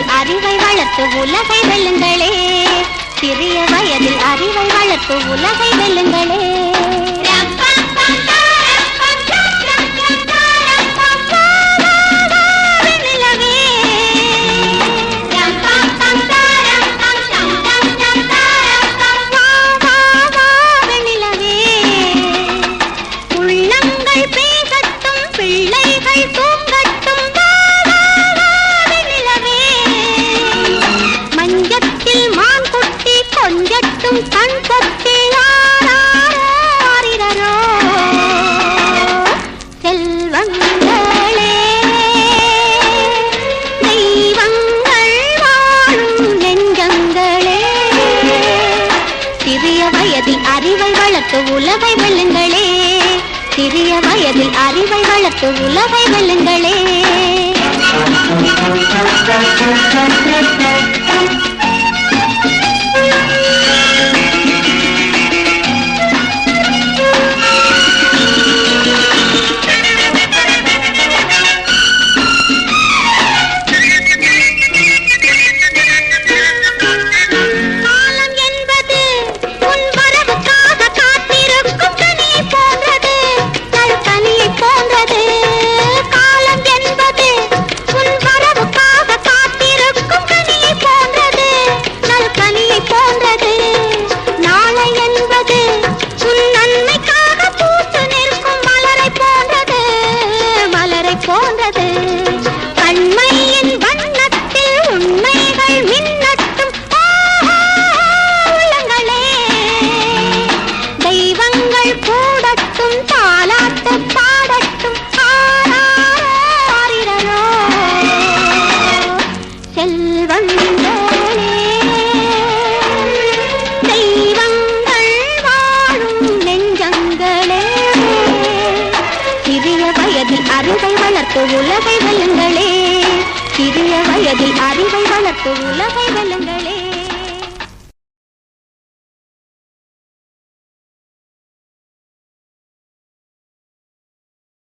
வயதில் அறிவை வளர்த்து உலகை வெல்லுங்களே. சிறிய வயதில் அறிவை வளர்த்து உலகை வெல்லுங்களே. கண் கொத்தி ஆரிரரோ செல்வங்களே தெய்வங்கள் வாழும் நெஞ்சங்களே. சிறிய வயதில் அறிவை வளர்த்து உலகை வெல்லுங்களே. சிறிய வயதில் அறிவை வளர்த்து உலகை வெல்லுங்களே. கண்மையின் வண்ணத்தில் உண்மைகள் மின்னட்டும் உள்ளங்களே. தெய்வங்கள் கூடட்டும் தாலாட்டு பாடட்டும் ஆரிரரோ செல்வங்களே தெய்வங்கள் வாழும் நெஞ்சங்களே. சிறிய வயதில் அறிவை வளர்த்து உலகை வெல்லுங்களே. சிறிய வயதில் அறிவை வளர்த்து உலகை வெல்லுங்களே.